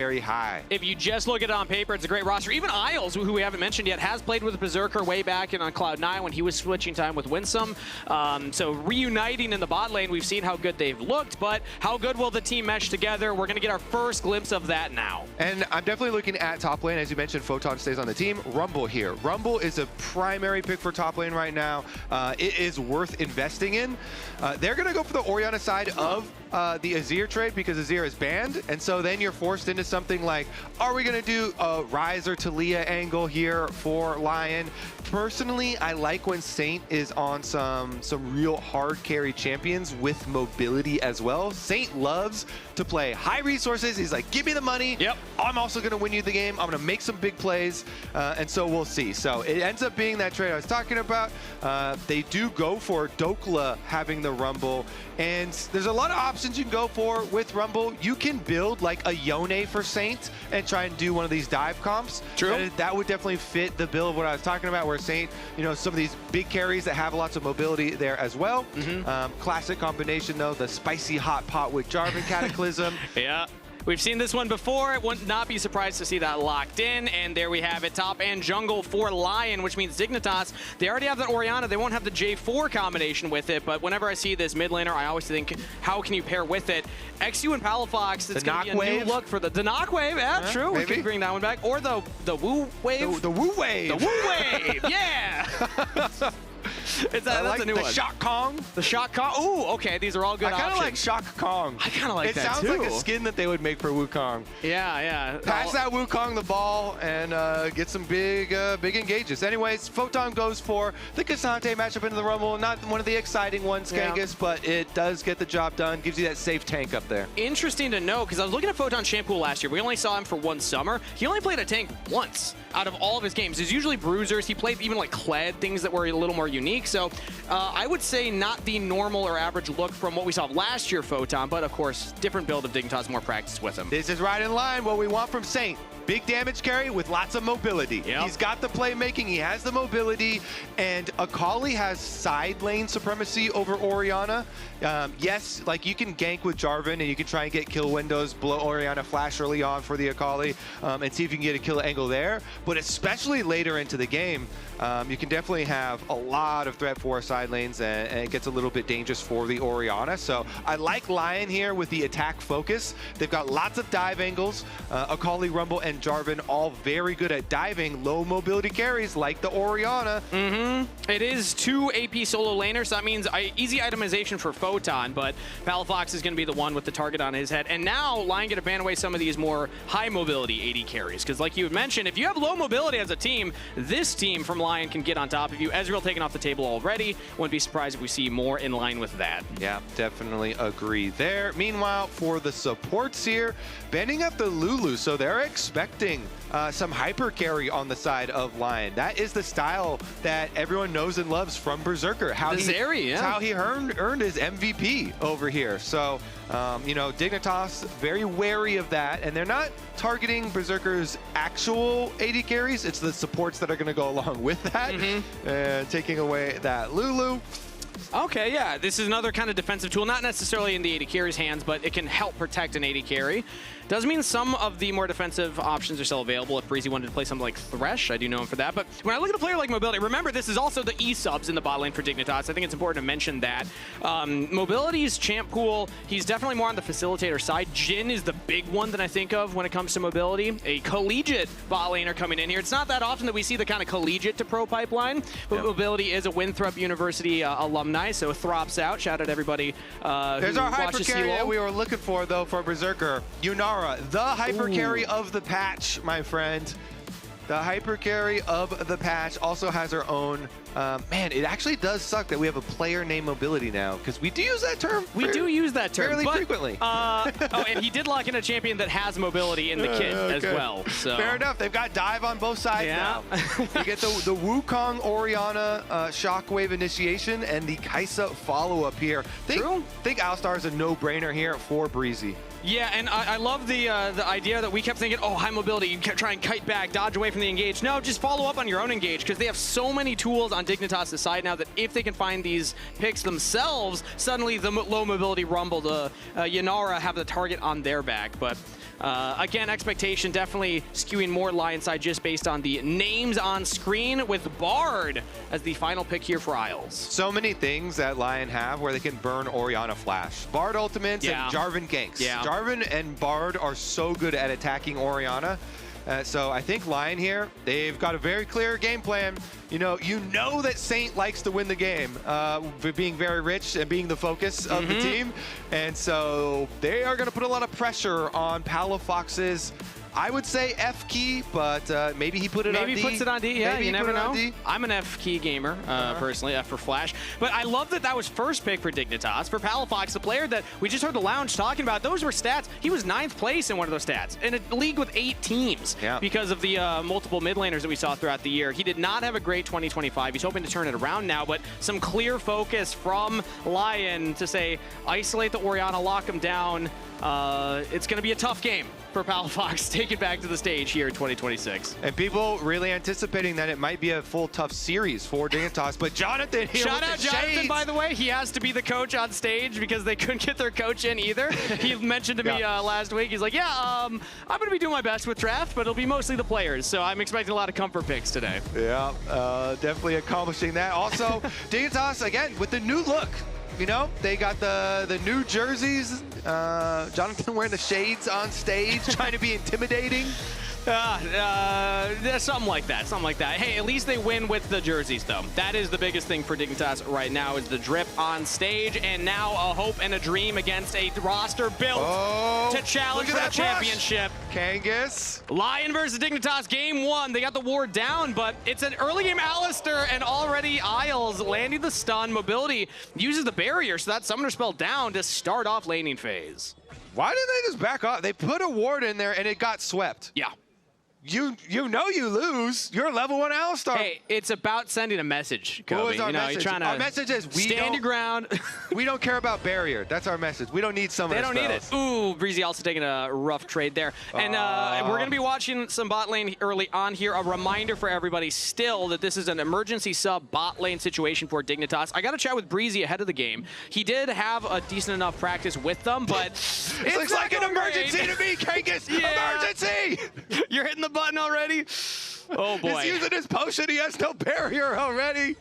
very high. If you just look at it on paper, it's a great roster. Even Isles, who we haven't mentioned yet, has played with Berserker way back in on Cloud9 when he was switching time with Winsome. So reuniting in the bot lane, we've seen how good they've looked, but how good will the team mesh together? We're going to get our first glimpse of that now. And I'm definitely looking at top lane. As you mentioned, Photon stays on the team. Rumble here. Rumble is a primary pick for top lane right now. It is worth investing in. They're going to go for the Orianna side of the Azir trade because Azir is banned, and so then you're forced into something like, are we going to do a Ryze or Talia angle here for LYON? Personally, I like when Saint is on some real hard carry champions with mobility as well. Saint loves to play high resources. He's like, give me the money. Yep. I'm also going to win you the game. I'm going to make some big plays, and so we'll see. So it ends up being that trade I was talking about. They do go for Dhokla having the Rumble, and there's a lot of options you can go for with Rumble. You can build like a Yone for Saint and try and do one of these dive comps. True. That would definitely fit the bill of what I was talking about, where Saint, you know, some of these big carries that have lots of mobility there as well. Classic combination though, the spicy hot pot with Jarvan Cataclysm. Yeah. We've seen this one before. It would not be surprised to see that locked in. And there we have it, top and jungle for LYON, which means Dignitas. They already have that Orianna. They won't have the J4 combination with it, but whenever I see this mid laner, I always think, how can you pair with it? eXyu and Palafox, it's going to be a new look for the knock wave. Yeah, true. Maybe. We can bring that one back. Or the Wu wave. The Wu wave. The Wu wave, yeah. That's like a new the one. Shock Kong. The Shock Kong. Ooh, okay. These are all good options. I kind of like Shock Kong. I kind of like that too. It sounds like a skin that they would make for Wukong. Yeah, yeah. Pass that Wukong the ball and get some big engages. Anyways, Photon goes for the Ksante matchup into the Rumble. Not one of the exciting ones, Kangas, but it does get the job done. Gives you that safe tank up there. Interesting to know, because I was looking at Photon Shampoo last year. We only saw him for one summer. He only played a tank once out of all of his games. He's usually bruisers. He played even like Kled, things that were a little more unique. So I would say not the normal or average look from what we saw last year, Photon, but of course, different build of Dignitas, more practice with him. This is right in line what we want from Saint. Big damage carry with lots of mobility. Yep. He's got the playmaking, he has the mobility, and Akali has side lane supremacy over Orianna. Yes, like you can gank with Jarvan and you can try and get kill windows, blow Orianna flash early on for the Akali, and see if you can get a kill angle there. But especially later into the game, you can definitely have a lot of threat for side lanes, and it gets a little bit dangerous for the Orianna. So I like LYON here with the attack focus. They've got lots of dive angles. Akali, Rumble, and Jarvan all very good at diving low mobility carries like the Orianna. It is 2 AP solo laners, so that means easy itemization for Photon, but Palafox is going to be the one with the target on his head. And now LYON get to ban away some of these more high mobility AD carries, because like you had mentioned, if you have low mobility as a team, this team from LYON can get on top of you. Ezreal taken off the table already. Wouldn't be surprised if we see more in line with that. Yeah, definitely agree there. Meanwhile, for the supports here, banning up the Lulu, so they're expecting some hyper carry on the side of LYON. That is the style that everyone knows and loves from Berserker. How he earned his MVP over here. So, you know, Dignitas very wary of that, and they're not targeting Berserker's actual AD carries. It's the supports that are going to go along with that, and taking away that Lulu. Okay, yeah, this is another kind of defensive tool, not necessarily in the AD carry's hands, but it can help protect an AD carry. Does mean some of the more defensive options are still available. If Breezy wanted to play something like Thresh, I do know him for that. But when I look at a player like Mobility, remember this is also the E-subs in the bot lane for Dignitas. I think it's important to mention that. Mobility's champ pool, he's definitely more on the facilitator side. Jhin is the big one that I think of when it comes to mobility. A collegiate bot laner coming in here. It's not that often that we see the kind of collegiate to pro pipeline, but Mobility is a Winthrop University alumni, so Throps out. Shout out to everybody There's our hyper carry that we were looking for, though, for Berserker. Yunara, the hyper carry of the patch, my friend. The hyper carry of the patch also has her own. Man, it actually does suck that we have a player named Mobility now, because we do use that term. We do use that term fairly frequently. Oh, and he did lock in a champion that has mobility in the kit as well. So fair enough. They've got dive on both sides now. You get the Wukong Orianna Shockwave initiation and the Kaisa follow-up here. Think Alistar is a no-brainer here for Breezy. Yeah, and I love the idea that we kept thinking, oh, high mobility, you kept trying to kite back, dodge away from the engage. No, just follow up on your own engage, because they have so many tools on Dignitas' side now that if they can find these picks themselves, suddenly the low mobility Rumble, the Yunara have the target on their back. But Again, expectation definitely skewing more Lion side just based on the names on screen, with Bard as the final pick here for Isles. So many things that Lion have where they can burn Orianna flash. Bard ultimates and Jarvan ganks. Yeah. Jarvan and Bard are so good at attacking Orianna. So I think Lion here, they've got a very clear game plan. You know that Saint likes to win the game, for being very rich and being the focus of the team. And so they are going to put a lot of pressure on Palafox's, I would say F key, but maybe he put it on D. Maybe he puts it on D, yeah, maybe you never know. D. I'm an F key gamer, personally, F for Flash. But I love that that was first pick for Dignitas. For Palafox, the player that we just heard the lounge talking about, those were stats. He was 9th place in one of those stats, in a league with 8 teams because of the multiple mid laners that we saw throughout the year. He did not have a great 2025. He's hoping to turn it around now, but some clear focus from Lion to say, isolate the Orianna, lock him down. It's going to be a tough game for Palafox. Take it back to the stage here in 2026. And people really anticipating that it might be a full tough series for Dignitas, but Jonathan here Shout with out the Jonathan, shades. by the way. He has to be the coach on stage because they couldn't get their coach in either. He mentioned to me last week, he's like, yeah, I'm going to be doing my best with draft, but it'll be mostly the players. So I'm expecting a lot of comfort picks today. Yeah, definitely accomplishing that. Also, Dignitas, again, with the new look. You know, they got the new jerseys. Jonathan wearing the shades on stage, trying to be intimidating. Something like that, something like that. Hey, at least they win with the jerseys, though. That is the biggest thing for Dignitas right now, is the drip on stage, and now a hope and a dream against a roster built to challenge for the championship. Kangas. Lion versus Dignitas, game 1. They got the ward down, but it's an early game Alistar, and already Isles landing the stun. Mobility uses the barrier, so that summoner spell down to start off laning phase. Why didn't they just back off? They put a ward in there, and it got swept. Yeah. You know you lose. You're level 1 Alistar. Hey, it's about sending a message, Kobe. What was our message? You're trying to our message is stand your ground. We don't care about barrier. That's our message. We don't need summoner They don't spells. need it. Ooh, Breezy also taking a rough trade there. And we're going to be watching some bot lane early on here. A reminder for everybody still that this is an emergency sub bot lane situation for Dignitas. I got to chat with Breezy ahead of the game. He did have a decent enough practice with them, but it looks like an emergency to me, Kangas. Emergency! You're hitting the button already? Oh boy. He's using his potion. He has no barrier already.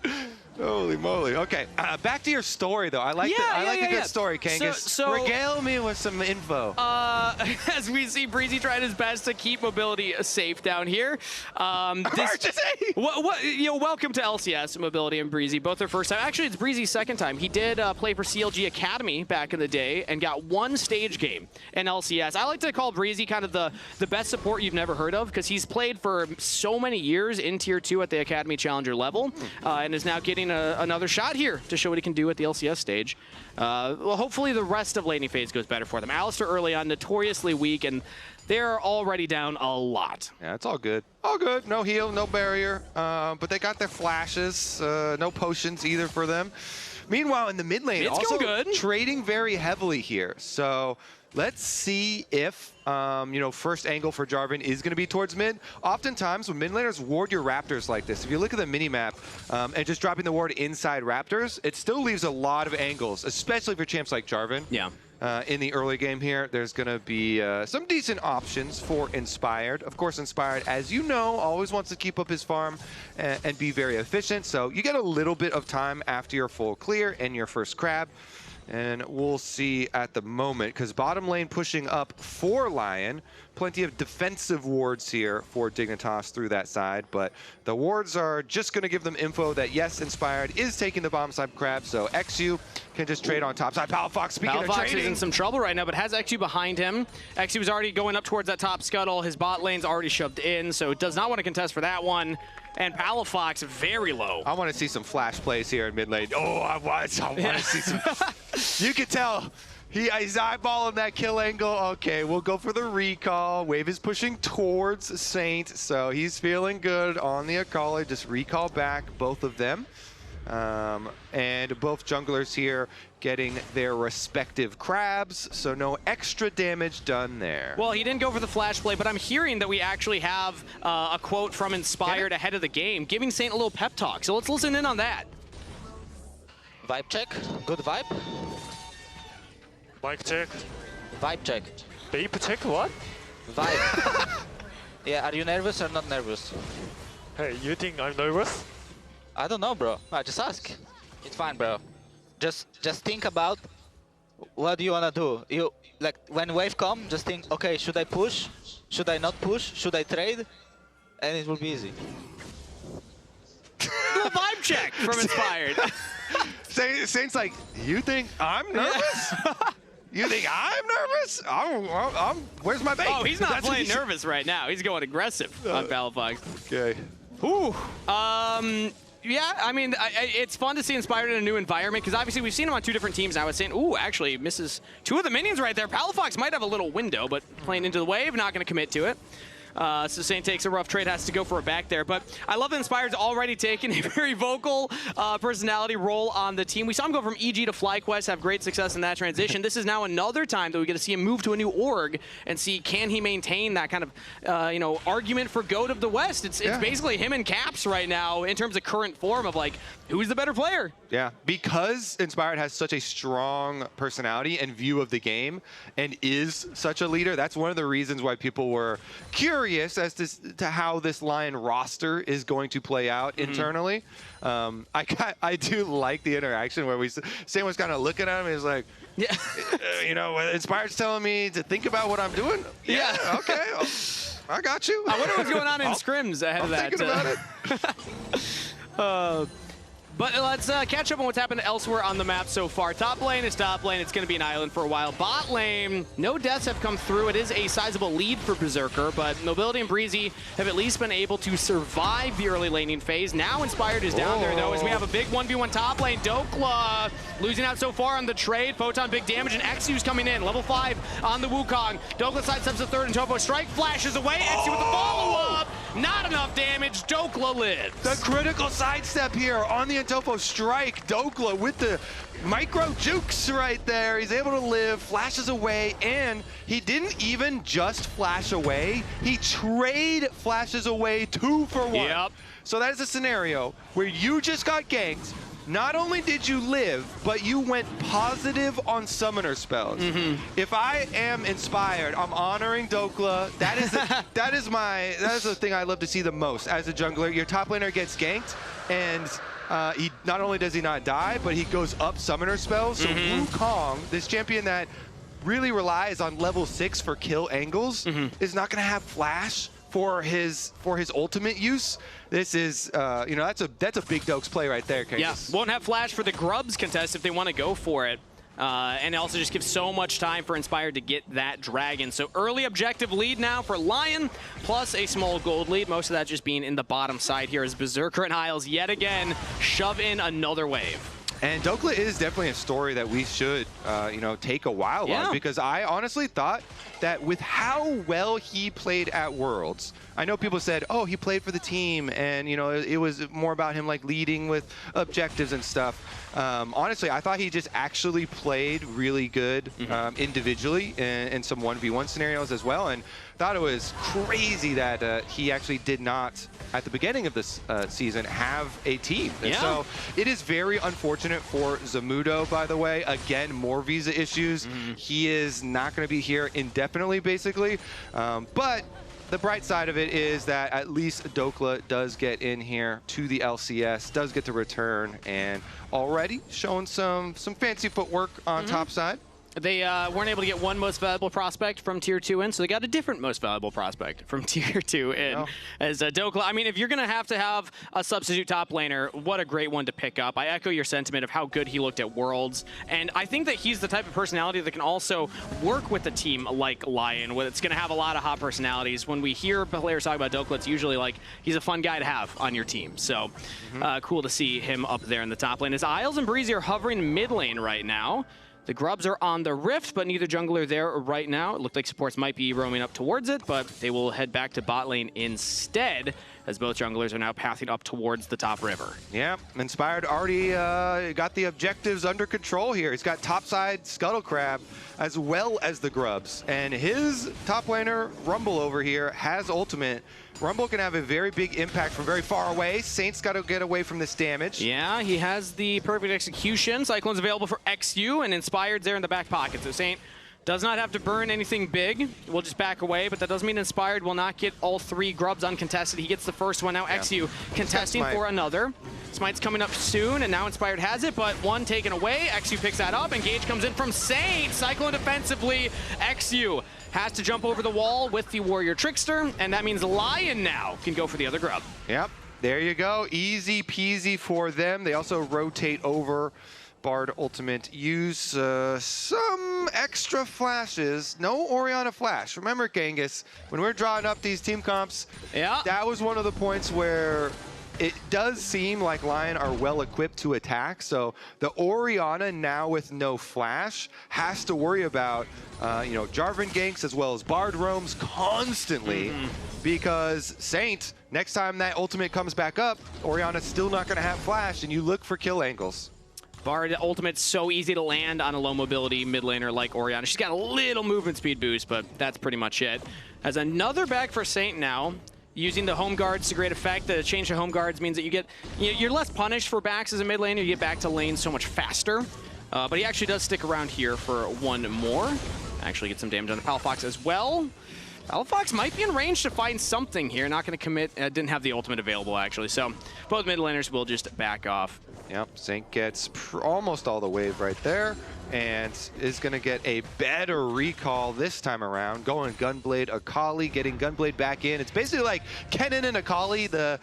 Holy moly. Okay, back to your story, though. I like the good story, Kangas. So, regale me with some info. As we see Breezy trying his best to keep mobility safe down here. Emergency! Welcome to LCS, Mobility and Breezy. Both their first time. Actually, it's Breezy's second time. He did play for CLG Academy back in the day and got 1 stage game in LCS. I like to call Breezy kind of the best support you've never heard of, because he's played for so many years in Tier 2 at the Academy Challenger level, and is now getting another shot here to show what he can do at the LCS stage. Well, hopefully the rest of laning phase goes better for them. Alistar early on, notoriously weak, and they're already down a lot. Yeah, it's all good. All good. No heal, no barrier. But they got their flashes. No potions either for them. Meanwhile, in the mid lane, also good. Trading very heavily here. So let's see if, first angle for Jarvan is going to be towards mid. Oftentimes, when mid laners ward your Raptors like this, if you look at the mini-map and just dropping the ward inside Raptors, it still leaves a lot of angles, especially for champs like Jarvan. Yeah. In the early game here, there's going to be some decent options for Inspired. Of course, Inspired, as you know, always wants to keep up his farm and be very efficient. So you get a little bit of time after your full clear and your first crab. And we'll see at the moment, because bottom lane pushing up for Lion. Plenty of defensive wards here for Dignitas through that side, but the wards are just going to give them info that, yes, Inspired is taking the bottom side crab, so eXyu can just trade on top side. Palafox, speaking of trading, is in some trouble right now, but has eXyu behind him. eXyu is already going up towards that top scuttle. His bot lane's already shoved in, so does not want to contest for that one. And Palafox very low. I want to see some flash plays here in mid lane. Oh, I want to see some. You can tell he's eyeballing that kill angle. Okay, we'll go for the recall. Wave is pushing towards Saint, so he's feeling good on the Akali. Just recall back both of them. And both junglers here getting their respective crabs, so no extra damage done there. Well, he didn't go for the flash play, but I'm hearing that we actually have a quote from Inspired ahead of the game, giving Saint a little pep talk. So let's listen in on that. Vibe check. Good vibe. Mic check. Vibe check. Beep check, what? Vibe. Yeah, are you nervous or not nervous? Hey, you think I'm nervous? I don't know, bro. I just ask. It's fine, bro. Just think about what do you wanna do. You like when wave come, just think, okay, should I push? Should I not push? Should I trade? And it will be easy. Do a vibe check from Inspired. Saint's like, you think I'm nervous? You think I'm nervous? Where's my bait? Oh, he's not That's playing what nervous right now. He's going aggressive on Palafox. Okay. Ooh. Yeah, I mean, it's fun to see Inspired in a new environment, because obviously we've seen him on 2 different teams now. I was saying, ooh, actually misses 2 of the minions right there. Palafox might have a little window, but playing into the wave, not going to commit to it. So Saint takes a rough trade, has to go for a back there. But I love that Inspired's already taken a very vocal personality role on the team. We saw him go from EG to FlyQuest, have great success in that transition. This is now another time that we get to see him move to a new org and see, can he maintain that kind of, you know, argument for GOAT of the West. It's basically him and Caps right now in terms of current form of, like, who's the better player? Yeah, because Inspired has such a strong personality and view of the game and is such a leader, that's one of the reasons why people were curious as to how this LYON roster is going to play out internally. I do like the interaction where Saint was kind of looking at him and he's like, yeah, you know, Inspired's telling me to think about what I'm doing. Yeah, okay, I got you. I wonder what's going on in scrims ahead of that. Thinking about it. But let's catch up on what's happened elsewhere on the map so far. Top lane is top lane. It's going to be an island for a while. Bot lane, no deaths have come through. It is a sizable lead for Berserker, but Mobility and Breezy have at least been able to survive the early laning phase. Now Inspired is down there, though, as we have a big 1v1 top lane. Dhokla losing out so far on the trade. Photon, big damage, and eXyu's coming in. Level 5 on the Wukong. Dhokla sidesteps the third, and Topo Strike flashes away. eXyu with the follow-up. Not enough damage. Dhokla lives. The critical sidestep here on the Topo Strike. Dhokla with the micro jukes right there. He's able to live, flashes away, and he didn't even just flash away. He trade flashes away 2 for 1. Yep. So that is a scenario where you just got ganked. Not only did you live, but you went positive on summoner spells. If I am Inspired, I'm honoring Dhokla. That is the thing I love to see the most as a jungler. Your top laner gets ganked, and he not only does he not die, but he goes up summoner spells. So Wukong, this champion that really relies on level 6 for kill angles, is not going to have flash for his ultimate use. This is, you know, that's a big Dokes play right there, Kangas. Yeah, won't have flash for the Grubs contest if they want to go for it. And it also just gives so much time for Inspired to get that dragon. So early objective lead now for LYON, plus a small gold lead. Most of that just being in the bottom side here as Berserker and Isles yet again shove in another wave. And Dhokla is definitely a story that we should, you know, take a while on, because I honestly thought that with how well he played at Worlds, I know people said, oh, he played for the team, and, you know, it was more about him, like, leading with objectives and stuff. Honestly, I thought he just actually played really good individually in some 1v1 scenarios as well, and thought it was crazy that he actually did not, at the beginning of this season, have a team. And so it is very unfortunate for Zamudo, by the way. Again, more visa issues. He is not going to be here indefinitely, basically. But the bright side of it is that at least Dhokla does get in here to the LCS, does get to return, and already showing some fancy footwork on top side. They weren't able to get one most valuable prospect from Tier 2 in, so they got a different most valuable prospect from Tier 2 in as Dhokla. I mean, if you're going to have a substitute top laner, what a great one to pick up. I echo your sentiment of how good he looked at Worlds, and I think that he's the type of personality that can also work with a team like LYON, where it's going to have a lot of hot personalities. When we hear players talk about Dhokla, it's usually like he's a fun guy to have on your team. So cool to see him up there in the top lane. As Isles and Breezy are hovering mid lane right now. The Grubs are on the Rift, but neither jungler there right now. It looked like supports might be roaming up towards it, but they will head back to bot lane instead, as both junglers are now pathing up towards the top river. Yeah, Inspired already got the objectives under control here. He's got topside Scuttle Crab as well as the Grubs. And his top laner, Rumble over here, has ultimate. Rumble can have a very big impact from very far away. Saint's got to get away from this damage. Yeah, he has the perfect execution. Cyclone's available for eXyu, and Inspired's there in the back pocket. So Saint Does not have to burn anything big. We'll just back away, but that doesn't mean Inspired will not get all 3 grubs uncontested. He gets the first one. Now eXyu contesting for another. Smite's coming up soon, and now Inspired has it, but one taken away. eXyu picks that up. Engage comes in from Saint. Cyclone defensively. eXyu has to jump over the wall with the Warrior Trickster, and that means LYON now can go for the other grub. Yep, there you go. Easy peasy for them. They also rotate over. Bard ultimate, use some extra flashes. No Orianna flash. Remember, Kangas, when we're drawing up these team comps, that was one of the points where it does seem like LYON are well equipped to attack. So the Orianna now with no flash has to worry about you know, Jarvan ganks as well as Bard roams constantly because Saint, next time that ultimate comes back up, Orianna's still not going to have flash, and you look for kill angles. Bard ultimate's so easy to land on a low mobility mid laner like Orianna. She's got a little movement speed boost, but that's pretty much it. As another back for Saint now, using the home guards to great effect. The change to home guards means that you're less punished for backs as a mid laner. You get back to lane so much faster. But he actually does stick around here for one more. Actually get some damage on the Palafox as well. Palafox might be in range to find something here. Not going to commit. Didn't have the ultimate available, actually. So both mid laners will just back off. Yep, Saint gets almost all the wave right there and is going to get a better recall this time around. Going Gunblade, Akali, getting Gunblade back in. It's basically like Kennen and Akali, the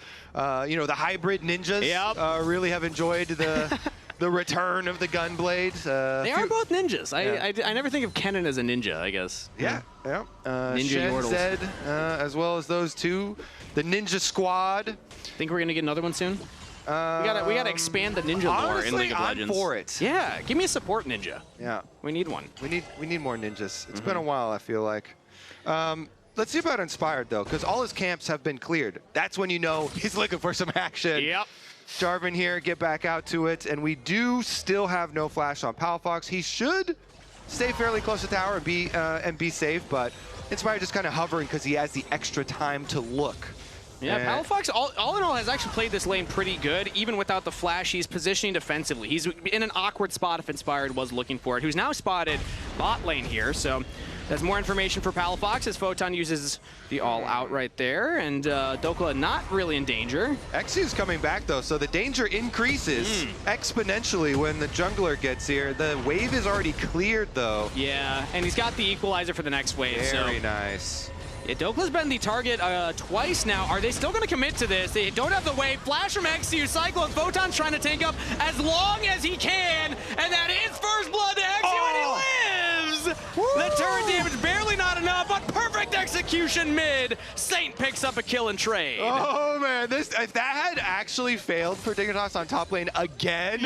you know, the hybrid ninjas. Yep. Really have enjoyed the the return of the Gunblade. They are both ninjas. I never think of Kennen as a ninja, I guess. Yeah. Ninja Shen, Yordles. Zed, as well as those two. The Ninja Squad. Think we're going to get another one soon? We gotta expand the ninja lore in League of Legends. I'm for it. Yeah, give me a support ninja. Yeah, we need one. We need more ninjas. It's been a while, I feel like. Let's see about Inspired though, because all his camps have been cleared. That's when you know he's looking for some action. Yep. Jarvan here, get back out to it, and we do still have no flash on Palafox. He should stay fairly close to tower and be safe, but Inspired just kind of hovering because he has the extra time to look. Yeah, Palafox, all in all, has actually played this lane pretty good. Even without the flash, he's positioning defensively. He's in an awkward spot if Inspired was looking for it. Who's now spotted bot lane here, so there's more information for Palafox as Photon uses the all-out right there, and Dhokla not really in danger. eXyu's coming back, though, so the danger increases exponentially when the jungler gets here. The wave is already cleared, though. Yeah, and he's got the equalizer for the next wave. Very nice. Yeah, Dhokla's been the target twice now. Are they still going to commit to this? They don't have the wave. Flash from eXyu. Cyclone Photon's trying to tank up as long as he can. And that is first blood to eXyu, and he lives! Woo! The turret damage barely not enough, but perfect execution mid. Saint picks up a kill and trade. Oh, man. If that had actually failed for Dignitas on top lane again,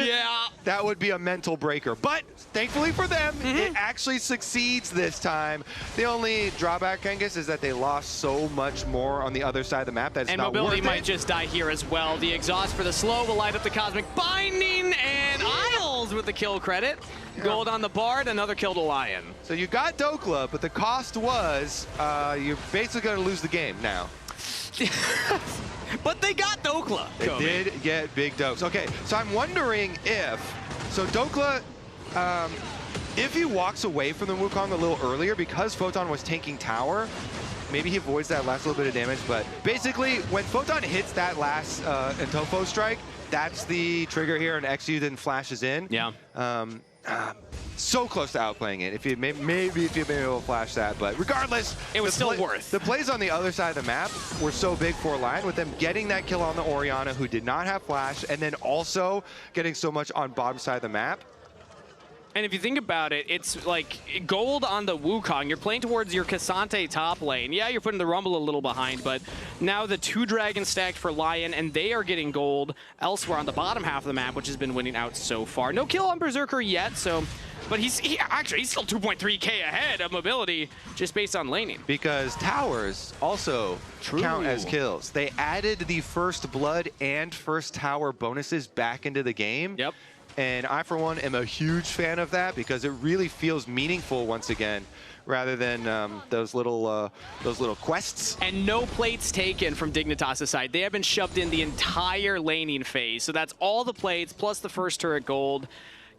that would be a mental breaker. But thankfully for them, it actually succeeds this time. The only drawback, Kangas, is that they lost so much more on the other side of the map that it's not worth it. And mobility might just die here as well. The exhaust for the slow will light up the Cosmic Binding, and Isles with the kill credit. Gold on the Bard, another kill to LYON. So you got Dhokla, but the cost was you're basically going to lose the game now. But they got Dhokla. They did get big Dokes. Okay, so I'm wondering so Dhokla, if he walks away from the Wukong a little earlier, because Photon was tanking tower, maybe he avoids that last little bit of damage, but basically when Photon hits that last Antofo strike, that's the trigger here, and eXyu then flashes in. Yeah. So close to outplaying it. If you maybe if you've been able to flash that, but regardless, it was still worth. The plays on the other side of the map were so big for LYON, with them getting that kill on the Orianna, who did not have flash, and then also getting so much on bottom side of the map. And if you think about it, it's like gold on the Wukong. You're playing towards your Ksante top lane. Yeah, you're putting the Rumble a little behind, but now the 2 dragons stacked for LYON, and they are getting gold elsewhere on the bottom half of the map, which has been winning out so far. No kill on Berserker yet, so... But he's still 2.3k ahead of mobility just based on laning. Because towers also count as kills. They added the first blood and first tower bonuses back into the game. Yep. And I, for one, am a huge fan of that because it really feels meaningful once again, rather than those little quests. And no plates taken from Dignitas' side. They have been shoved in the entire laning phase. So that's all the plates plus the first turret gold.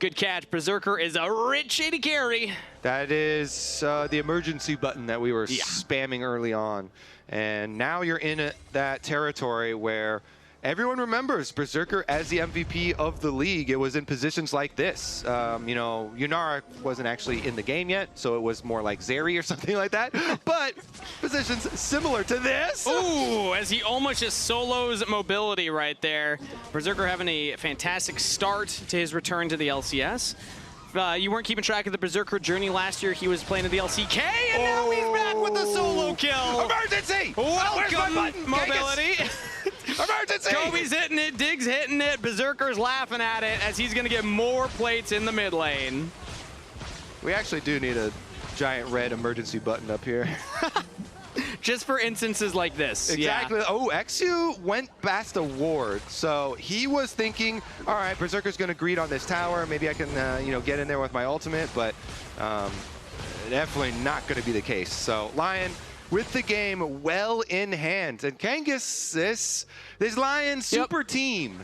Good catch. Berserker is a rich AD carry. That is the emergency button that we were spamming early on. And now you're in that territory where everyone remembers Berserker as the MVP of the league. It was in positions like this. You know, Yunara wasn't actually in the game yet, so it was more like Zeri or something like that. But positions similar to this. Ooh, as he almost just solos mobility right there. Berserker having a fantastic start to his return to the LCS. You weren't keeping track of the Berserker journey last year. He was playing in the LCK, and now he's back with a solo kill. Emergency! Welcome, mobility. Emergency! Kobe's hitting it, Dig's hitting it, Berserker's laughing at it as he's going to get more plates in the mid lane. We actually do need a giant red emergency button up here. Just for instances like this. Exactly. Yeah. Oh, eXyu went past a ward, so he was thinking, all right, Berserker's going to greed on this tower. Maybe I can, you know, get in there with my ultimate, but definitely not going to be the case. So LYON with the game well in hand, and Kangas, this LYON super team.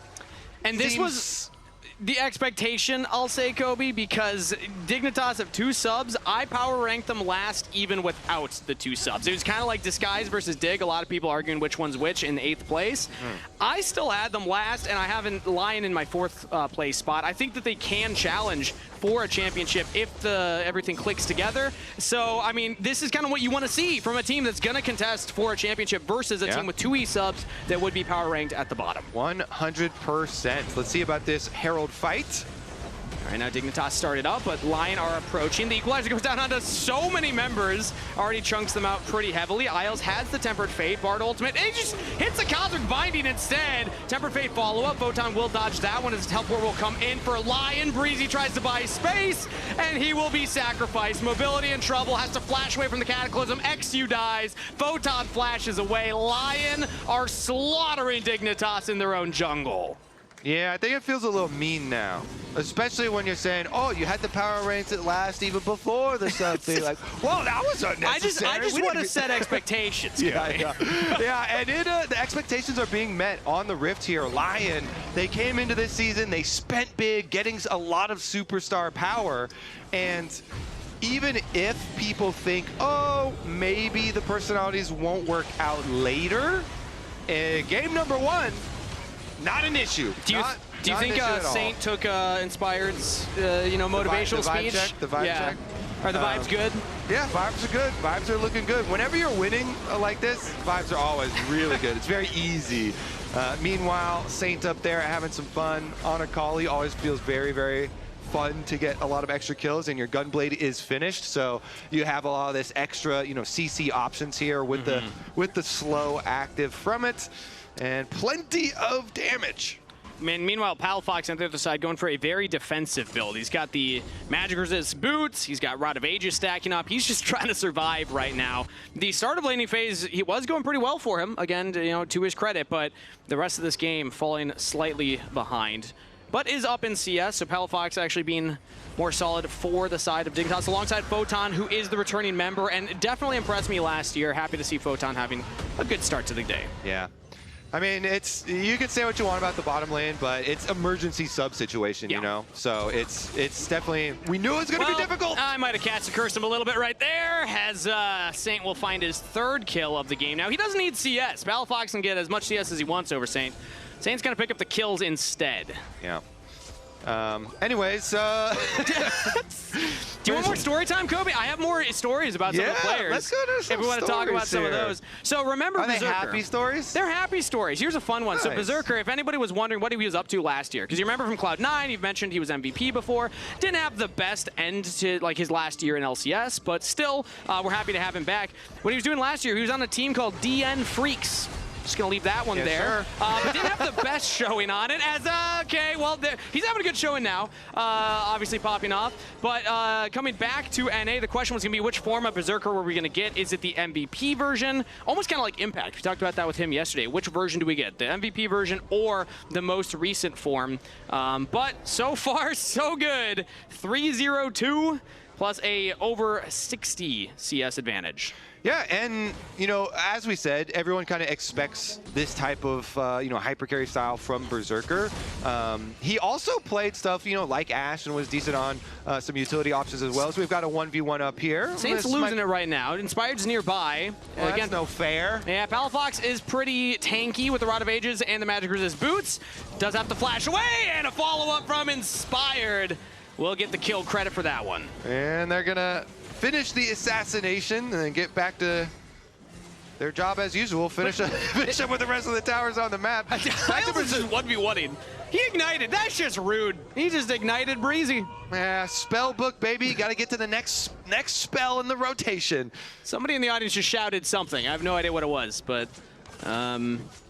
And this was the expectation, I'll say, Kobe, because Dignitas have 2 subs. I power ranked them last even without the 2 subs. It was kind of like Disguise versus Dig. A lot of people arguing which one's which in 8th place. I still had them last, and I have LYON in my 4th place spot. I think that they can challenge for a championship if everything clicks together. So, I mean, this is kind of what you want to see from a team that's going to contest for a championship versus a team with 2 E-subs that would be power ranked at the bottom. 100%. Let's see about this Herald fight. All right, now Dignitas started up, but LYON are approaching. The equalizer goes down onto so many members. Already chunks them out pretty heavily. Isles has the Tempered Fate. Bard ultimate. And he just hits a Cosmic Binding instead. Tempered Fate follow-up. Photon will dodge that one as teleport will come in for LYON. Breezy tries to buy space, and he will be sacrificed. Mobility in trouble. Has to flash away from the Cataclysm. eXyu dies. Photon flashes away. LYON are slaughtering Dignitas in their own jungle. Yeah, I think it feels a little mean now, especially when you're saying, "Oh, you had the power ranks at last even before the something." Like, well, that was unnecessary. I just want to set expectations. Yeah, and the expectations are being met on the Rift here. LYON, they came into this season, they spent big, getting a lot of superstar power, and even if people think, "Oh, maybe the personalities won't work out later," game number 1. Not an issue. Do you think Saint took Inspired's you know, motivational speech? The vibe check. Are the vibes good? Yeah, vibes are good. Vibes are looking good. Whenever you're winning like this, vibes are always really good. It's very easy. Meanwhile, Saint up there having some fun on Akali always feels very, very fun to get a lot of extra kills, and your Gunblade is finished, so you have a lot of this extra, you know, CC options here with the slow active from it. And plenty of damage. Meanwhile, Palafox on the other side going for a very defensive build. He's got the Magic Resist boots. He's got Rod of Ages stacking up. He's just trying to survive right now. The start of laning phase, he was going pretty well for him. Again, you know, to his credit, but the rest of this game falling slightly behind. But is up in CS, so Palafox actually being more solid for the side of Dignitas alongside Photon, who is the returning member and definitely impressed me last year. Happy to see Photon having a good start to the day. Yeah. I mean, you can say what you want about the bottom lane, but it's emergency sub situation, you know? So it's definitely, we knew it was going to be difficult. I might have catched and cursed him a little bit right there, as Saint will find his 3rd kill of the game. Now, he doesn't need CS. Palafox can get as much CS as he wants over Saint. Saint's going to pick up the kills instead. Yeah. Anyways, do you want more story time, Kobe? I have more stories about some of the players. Let's go to some if we want to talk about some of those. So remember Berserker. Are they happy stories? They're happy stories. Here's a fun one. Nice. So Berserker, if anybody was wondering what he was up to last year, because you remember from Cloud9, you've mentioned he was MVP before. Didn't have the best end to like his last year in LCS, but still, we're happy to have him back. What he was doing last year, he was on a team called DN Freaks. Just gonna leave that one there. But didn't have the best showing on it as, okay, well, he's having a good showing now, obviously popping off. But coming back to NA, the question was gonna be which form of Berserker were we gonna get? Is it the MVP version? Almost kind of like Impact. We talked about that with him yesterday. Which version do we get? The MVP version or the most recent form? But so far, so good. 3-0-2. plus a over 60 CS advantage. Yeah, and, you know, as we said, everyone kind of expects this type of, you know, hyper carry style from Berserker. He also played stuff, you know, like Ashe and was decent on some utility options as well. So we've got a 1v1 up here. Saints losing it right now. Inspired's nearby. Well, Again, that's no fair. Yeah, Palafox is pretty tanky with the Rod of Ages and the Magic Resist boots. Does have to flash away, and a follow-up from Inspired. We'll get the kill credit for that one. And they're going to finish the assassination and then get back to their job as usual. Finish up with the rest of the towers on the map. Miles is just 1v1ing. He ignited. That's just rude. He just ignited Breezy. Yeah, spell book, baby. Got to get to the next spell in the rotation. Somebody in the audience just shouted something. I have no idea what it was, but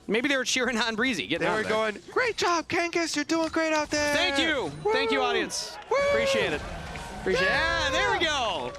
maybe they were cheering on Breezy. They were going, great job, Kangas. You're doing great out there. Thank you. Woo. Thank you, audience. Woo. Appreciate it. Yeah, there we go.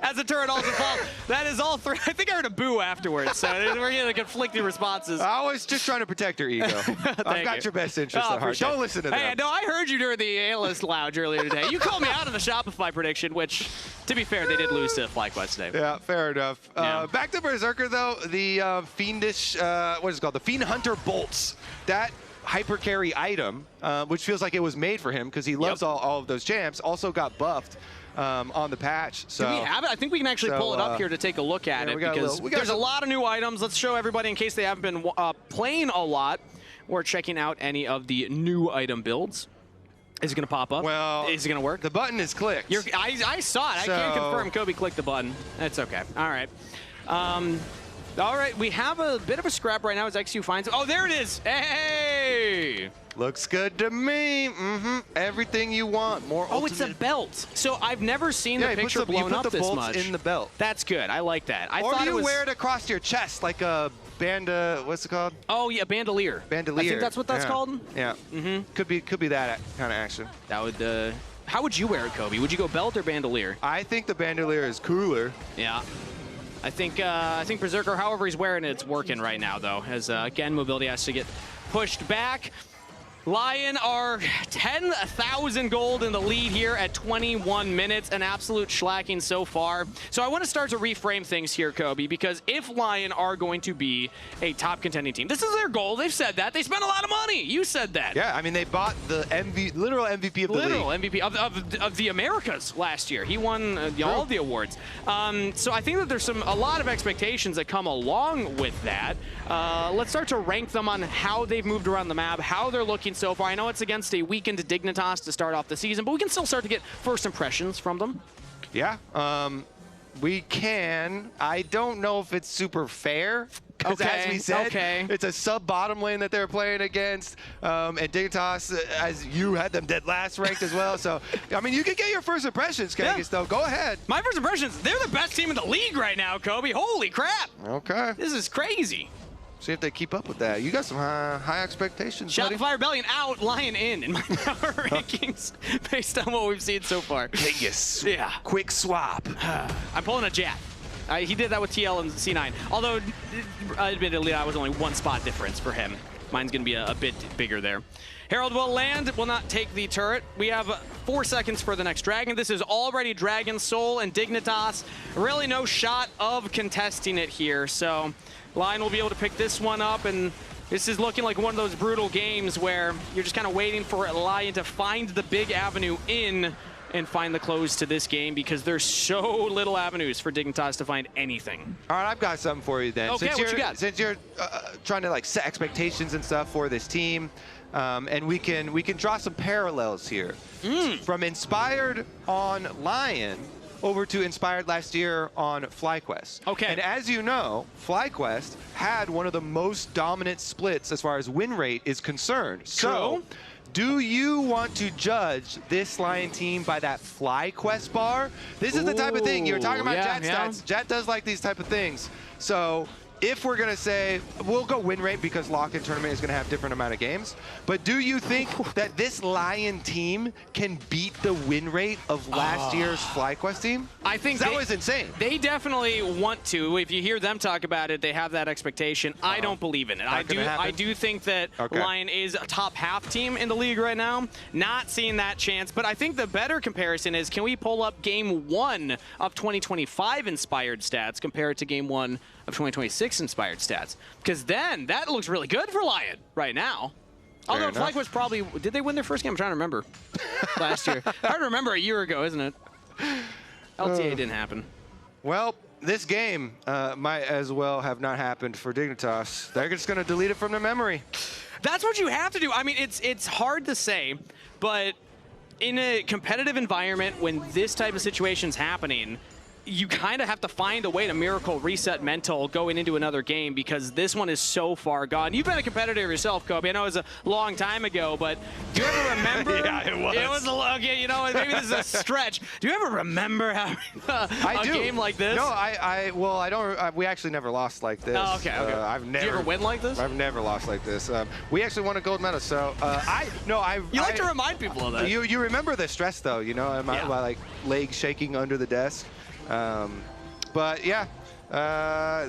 As the turret also falls, that is all three. I think I heard a boo afterwards, so we're getting conflicting responses. I was just trying to protect your ego. I've got your best interest at heart. Don't listen to them. Hey, no, I heard you during the analyst lounge earlier today. You called me out of the Shopify prediction, which, to be fair, they did lose to FlyQuest today. Yeah, fair enough. Yeah. Back to Berserker, though. The fiendish, what is it called? The Fiend Hunter Bolts. That hyper carry item, which feels like it was made for him because he loves all of those champs, also got buffed on the patch. So do we have it? I think we can actually pull it up here to take a look at it because there's a lot of new items. Let's show everybody in case they haven't been playing a lot or checking out any of the new item builds. Is it going to pop up? Well, is it going to work? The button is clicked. I saw it. So I can't confirm Kobe clicked the button. That's okay. All right. All right, we have a bit of a scrap right now as eXyu finds it. Oh, there it is. Hey! Looks good to me. Everything you want. More ultimate. Oh, it's a belt. So I've never seen the picture blown up this much. In the belt. That's good. I like that. I or thought do you it was... wear it across your chest like a what's it called? Oh, yeah, bandolier. Bandolier. I think that's what that's called. Yeah. Could be that kind of action. That would... how would you wear it, Kobe? Would you go belt or bandolier? I think the bandolier is cooler. Yeah. I think Berserker, however he's wearing it, it's working right now, though, as, again, mobility has to get pushed back. LYON are 10,000 gold in the lead here at 21 minutes. An absolute shellacking so far. So I want to start to reframe things here, Kobe, because if LYON are going to be a top contending team, this is their goal. They've said that. They spent a lot of money. You said that. Yeah, I mean, they bought the literal MVP of the league. Literal MVP of the Americas last year. He won all of the awards. So I think that there's a lot of expectations that come along with that. Let's start to rank them on how they've moved around the map, how they're looking so far. I know it's against a weakened Dignitas to start off the season, but we can still start to get first impressions from them. Yeah, we can. I don't know if it's super fair. Because as we said, it's a sub-bottom lane that they're playing against. And Dignitas, as you had them dead last ranked as well. So, I mean, you can get your first impressions, Kangas, though. Go ahead. My first impressions, they're the best team in the league right now, Kobe. Holy crap. Okay. This is crazy. See if they keep up with that. You got some high expectations, buddy. Shopify Rebellion out, LYON in my power rankings based on what we've seen so far. Kangas. Yeah. Quick swap. I'm pulling a Jat. He did that with TL and C9. Although, admittedly, that was only one spot difference for him. Mine's going to be a bit bigger there. Herald will land, will not take the turret. We have 4 seconds for the next dragon. This is already Dragon Soul and Dignitas. Really no shot of contesting it here. So LYON will be able to pick this one up, and this is looking like one of those brutal games where you're just kind of waiting for LYON to find the big avenue in and find the close to this game because there's so little avenues for Dignitas to find anything. All right, I've got something for you then. Okay, what you got? Since you're trying to like set expectations and stuff for this team, and we can draw some parallels here. From Inspired on LYON over to Inspired last year on FlyQuest. Okay. And as you know, FlyQuest had one of the most dominant splits as far as win rate is concerned. So, do you want to judge this LYON team by that FlyQuest bar? This is the type of thing you were talking about. Jat stats. Jat does like these type of things. So if we're gonna say, we'll go win rate because lock-in tournament is gonna have different amount of games, but do you think that this LYON team can beat the win rate of last year's FlyQuest team? I think that was insane. They definitely want to. If you hear them talk about it, they have that expectation. I don't believe in it. I do think that LYON is a top half team in the league right now. Not seeing that chance, but I think the better comparison is, can we pull up game 1 of 2025 inspired stats compared to game 1 of 2026 inspired stats? Because then that looks really good for LYON right now. Although FlyQuest probably, did they win their first game? I'm trying to remember. Last year. Hard to remember a year ago, isn't it? LTA didn't happen. Well, this game might as well have not happened for Dignitas. They're just going to delete it from their memory. That's what you have to do. I mean, it's hard to say, but in a competitive environment, when this type of situation's happening, you kind of have to find a way to miracle reset mental going into another game, because this one is so far gone. You've been a competitor yourself, Kobe. I know it was a long time ago, but do you ever remember? Yeah, it was. It was a long game. You know, maybe this is a stretch. Do you ever remember having a game like this? No, well, I don't. We actually never lost like this. Oh, okay. I've never. Do you ever win like this? I've never lost like this. We actually won a gold medal, so You like to remind people of that. You remember the stress though, you know, my like legs shaking under the desk. But yeah,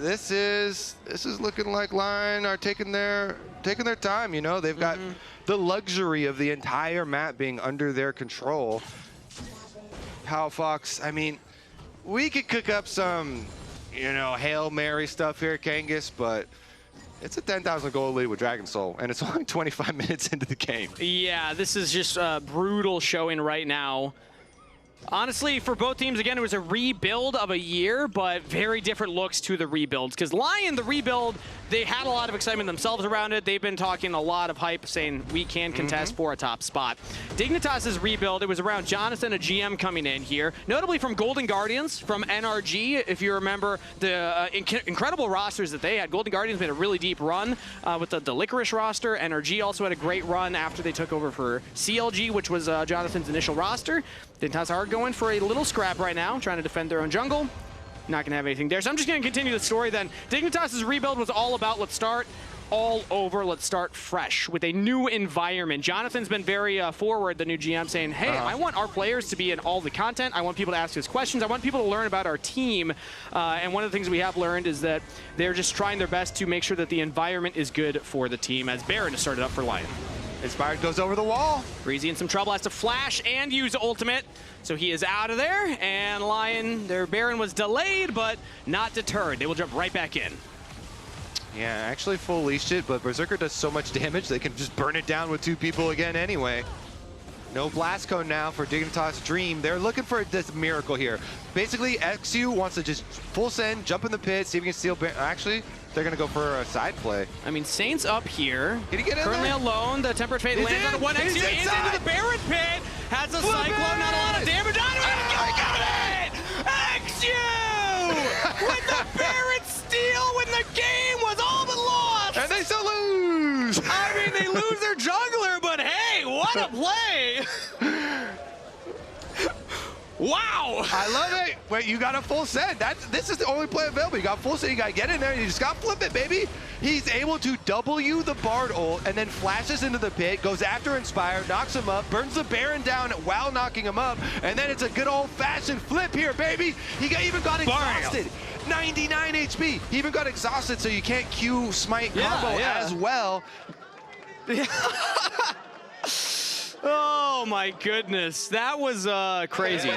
this is looking like LYON are taking their time. You know, they've got the luxury of the entire map being under their control. Palafox, I mean, we could cook up some, you know, Hail Mary stuff here, Kangas, but it's a 10,000 gold lead with Dragon Soul, and it's only 25 minutes into the game. Yeah, this is just a brutal showing right now. Honestly, for both teams, again, it was a rebuild of a year, but very different looks to the rebuilds. Because LYON, the rebuild, they had a lot of excitement themselves around it. They've been talking a lot of hype, saying we can contest for a top spot. Dignitas' rebuild, it was around Jonathan, a GM, coming in here, notably from Golden Guardians, from NRG. If you remember the incredible rosters that they had, Golden Guardians made a really deep run with the Licorice roster. NRG also had a great run after they took over for CLG, which was Jonathan's initial roster. Dignitas are going for a little scrap right now, trying to defend their own jungle. Not going to have anything there. So I'm just going to continue the story then. Dignitas' rebuild was all about, let's start all over, let's start fresh with a new environment. Jonathan's been very forward, the new GM, saying, hey, I want our players to be in all the content. I want people to ask us questions. I want people to learn about our team. And one of the things we have learned is that they're just trying their best to make sure that the environment is good for the team, as Baron has started up for LYON. Inspired goes over the wall. Breezy in some trouble, has to flash and use ultimate. So he is out of there, and LYON, their Baron was delayed, but not deterred. They will jump right back in. Yeah, actually full leashed it, but Berserker does so much damage, they can just burn it down with 2 people again anyway. No blast cone now for Dignitas Dream. They're looking for this miracle here. Basically, eXyu wants to just full send, jump in the pit, see if he can steal Baron. Actually, they're going to go for a side play. I mean, Saint's up here. Can he get in currently there? alone. The Temperate Fate lands on one. eXyu is into the Baron pit. Has a Cyclone, not a lot of damage. I got it! eXyu! With the Baron steal when the game was all but lost! And they still lose! I mean, they lose their jungler, but hey, what a play! Wow! I love it. Wait, you got a full send. This is the only play available. You got full send. You got to get in there. You just got to flip it, baby. He's able to W the Bard ult and then flashes into the pit, goes after Inspire, knocks him up, burns the Baron down while knocking him up, and then it's a good old-fashioned flip here, baby. He even got exhausted. 99 HP. He even got exhausted, so you can't Q smite combo as well. Oh my goodness, that was crazy.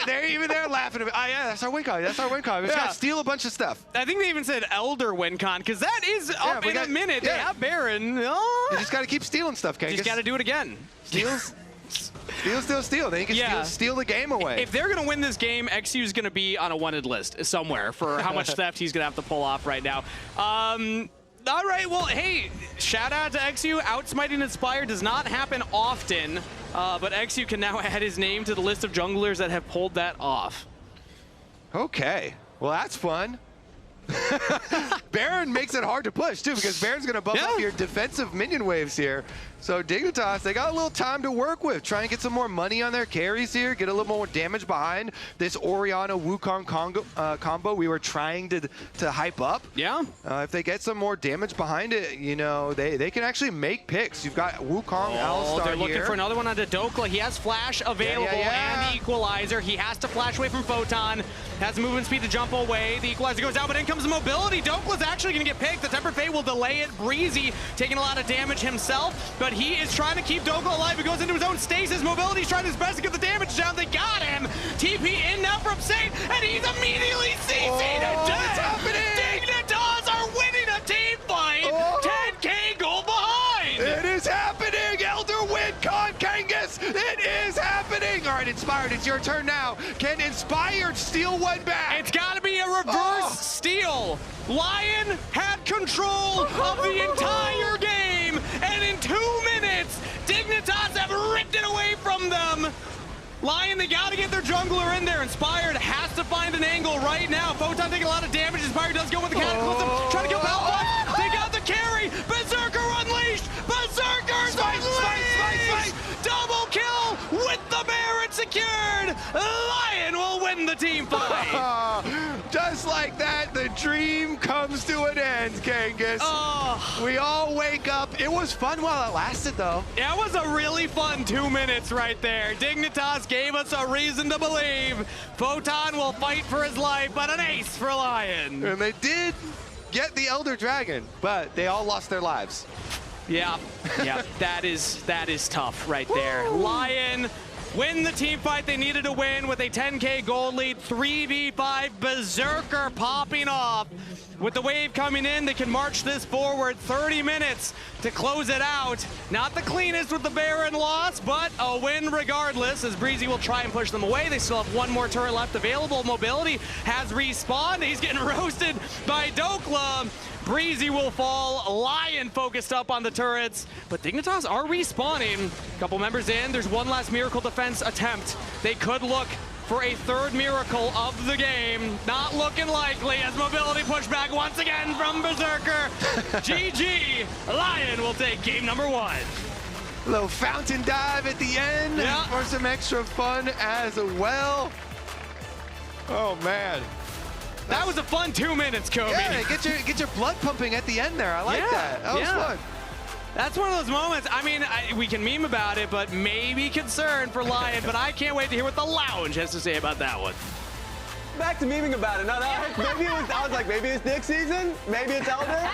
They're even there laughing at me. Oh yeah, that's our win con. That's our win con. We just got to steal a bunch of stuff. I think they even said Elder win con, because that is up in a minute. They have Baron. Oh. You just got to keep stealing stuff, Kangas. Just got to do it again. Steal. Steal. Then you can steal the game away. If they're going to win this game, eXyu is going to be on a wanted list somewhere for how much theft he's going to have to pull off right now. All right, well, hey, shout out to eXyu. Outsmiting Inspire does not happen often, but eXyu can now add his name to the list of junglers that have pulled that off. Okay, well, that's fun. Baron makes it hard to push, too, because Baron's going to bump up your defensive minion waves here. So Dignitas, they got a little time to work with. Try and get some more money on their carries here, get a little more damage behind this Orianna Wukong combo we were trying to hype up. Yeah. If they get some more damage behind it, you know, they can actually make picks. You've got Wukong, Alistar they're looking here. for another one onto Dhokla. He has flash available and the equalizer. He has to flash away from Photon. Has movement speed to jump away. The equalizer goes out, but in comes the mobility. Dhokla's actually going to get picked. The Tempered Fate will delay it. Breezy taking a lot of damage himself, but he is trying to keep Dhokla alive. He goes into his own stasis. Mobility's trying his best to get the damage down. They got him. TP in now from Saint, and he's immediately CC'd to death. What's happening? Dignitas are winning a team fight. 10K goal behind. It is happening! Elder win con Kangas! It is happening! All right, Inspired, it's your turn now. Can Inspired steal one back? It's got to be a reverse steal. LYON had control of the entire game, and in 2 minutes, Dignitas have ripped it away from them. LYON, they got to get their jungler in there. Inspired has to find an angle right now. Photon taking a lot of damage. Inspired does go with the Cataclysm, trying to kill Palafox. They got the carry. Berserker unleashed. Berserker's unleashed. Double kill with the Baron secured. LYON will win the team fight. Just like that, the dream comes to an end, Kangas. We all wake up. It was fun while it lasted, though. That was a really fun 2 minutes right there. Dignitas gave us a reason to believe Photon will fight for his life, but an ace for LYON. And they did get the Elder Dragon, but they all lost their lives. Yeah, that is tough right there. LYON win the team fight they needed to win with a 10K gold lead, 3v5, Berserker popping off. With the wave coming in, they can march this forward 30 minutes to close it out. Not the cleanest with the Baron loss, but a win regardless, as Breezy will try and push them away. They still have one more turret left available. Mobility has respawned. He's getting roasted by Dhokla. Breezy will fall. LYON focused up on the turrets, but Dignitas are respawning. Couple members in. There's one last Miracle Defense attempt. They could look for a third miracle of the game. Not looking likely as Mobility pushed back once again from Berserker. GG. LYON will take game number 1. A little fountain dive at the end for some extra fun as well. Oh, man. That was a fun 2 minutes, Kobe. Yeah, get your blood pumping at the end there. I like that. That was fun. That's one of those moments. I mean, we can meme about it, but maybe concern for LYON. But I can't wait to hear what the Lounge has to say about that one. Back to memeing about it. No, maybe it was. I was like, maybe it's Nick season. Maybe it's Elder.